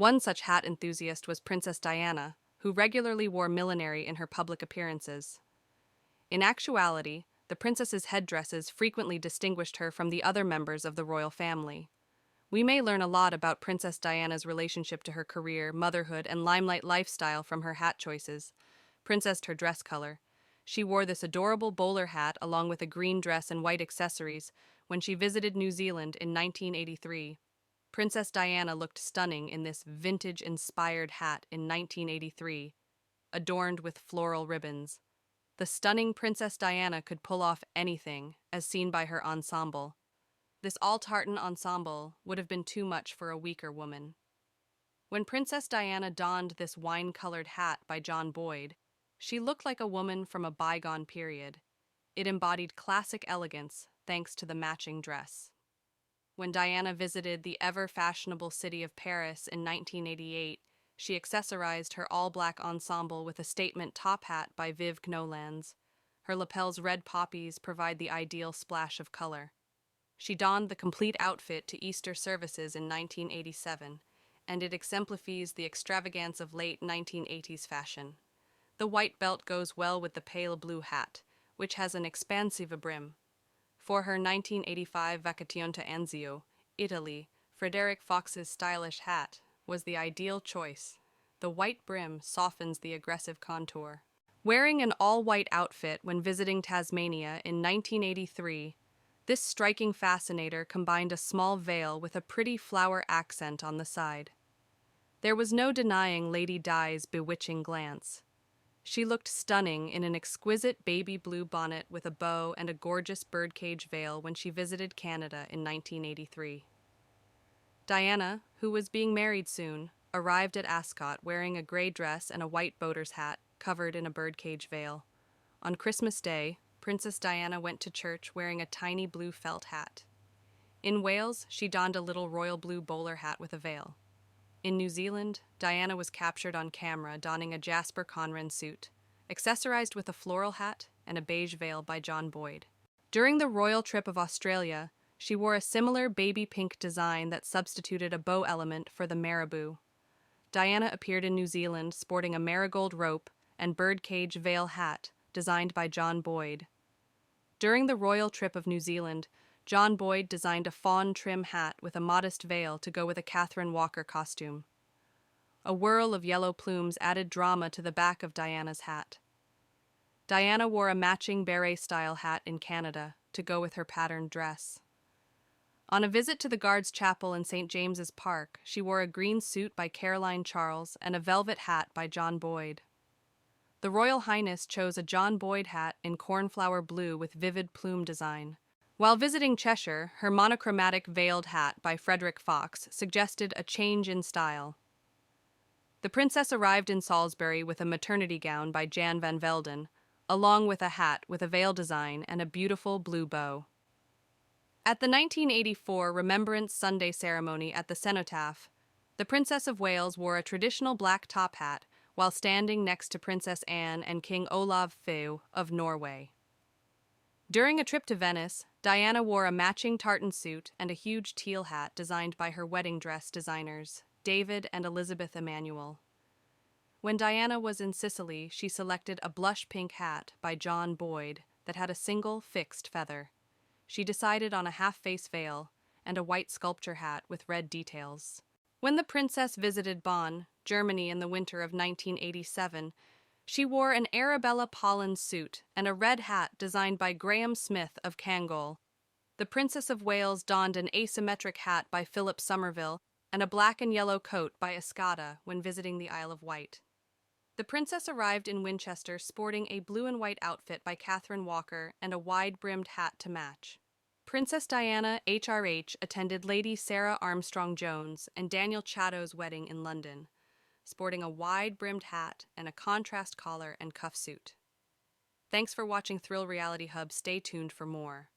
One such hat enthusiast was Princess Diana, who regularly wore millinery in her public appearances. In actuality, the princess's headdresses frequently distinguished her from the other members of the royal family. We may learn a lot about Princess Diana's relationship to her career, motherhood, and limelight lifestyle from her hat choices. Princess, her dress color. She wore this adorable bowler hat along with a green dress and white accessories when she visited New Zealand in 1983. Princess Diana looked stunning in this vintage-inspired hat in 1983, adorned with floral ribbons. The stunning Princess Diana could pull off anything, as seen by her ensemble. This all-tartan ensemble would have been too much for a weaker woman. When Princess Diana donned this wine-colored hat by John Boyd, she looked like a woman from a bygone period. It embodied classic elegance thanks to the matching dress. When Diana visited the ever-fashionable city of Paris in 1988, she accessorized her all-black ensemble with a statement top hat by Viv Knowlands. Her lapels red poppies provide the ideal splash of color. She donned the complete outfit to Easter services in 1987, and it exemplifies the extravagance of late 1980s fashion. The white belt goes well with the pale blue hat, which has an expansive brim. For her 1985 Vacation to Anzio, Italy, Frederick Fox's stylish hat was the ideal choice. The white brim softens the aggressive contour. Wearing an all-white outfit when visiting Tasmania in 1983, this striking fascinator combined a small veil with a pretty flower accent on the side. There was no denying Lady Di's bewitching glance. She looked stunning in an exquisite baby blue bonnet with a bow and a gorgeous birdcage veil when she visited Canada in 1983. Diana, who was being married soon, arrived at Ascot wearing a gray dress and a white boater's hat covered in a birdcage veil. On Christmas Day, Princess Diana went to church wearing a tiny blue felt hat. In Wales, she donned a little royal blue bowler hat with a veil. In New Zealand, Diana was captured on camera donning a Jasper Conran suit, accessorized with a floral hat and a beige veil by John Boyd. During the royal trip of Australia, she wore a similar baby pink design that substituted a bow element for the marabou. Diana appeared in New Zealand sporting a marigold rope and birdcage veil hat designed by John Boyd. During the royal trip of New Zealand, John Boyd designed a fawn trim hat with a modest veil to go with a Catherine Walker costume. A whirl of yellow plumes added drama to the back of Diana's hat. Diana wore a matching beret-style hat in Canada to go with her patterned dress. On a visit to the Guards Chapel in St. James's Park, she wore a green suit by Caroline Charles and a velvet hat by John Boyd. The Royal Highness chose a John Boyd hat in cornflower blue with vivid plume design. While visiting Cheshire, her monochromatic veiled hat by Frederick Fox suggested a change in style. The princess arrived in Salisbury with a maternity gown by Jan van Velden, along with a hat with a veil design and a beautiful blue bow. At the 1984 Remembrance Sunday ceremony at the Cenotaph, the Princess of Wales wore a traditional black top hat while standing next to Princess Anne and King Olav Feu of Norway. During a trip to Venice, Diana wore a matching tartan suit and a huge teal hat designed by her wedding dress designers, David and Elizabeth Emanuel. When Diana was in Sicily, she selected a blush pink hat by John Boyd that had a single fixed feather. She decided on a half-face veil and a white sculpture hat with red details. When the princess visited Bonn, Germany in the winter of 1987, she wore an Arabella Pollen suit and a red hat designed by Graham Smith of Kangol. The Princess of Wales donned an asymmetric hat by Philip Somerville and a black and yellow coat by Escada when visiting the Isle of Wight. The princess arrived in Winchester sporting a blue and white outfit by Catherine Walker and a wide-brimmed hat to match. Princess Diana HRH attended Lady Sarah Armstrong Jones and Daniel Chatto's wedding in London, sporting a wide-brimmed hat and a contrast collar and cuff suit. Thanks for watching Thrill Reality Hub. Stay tuned for more.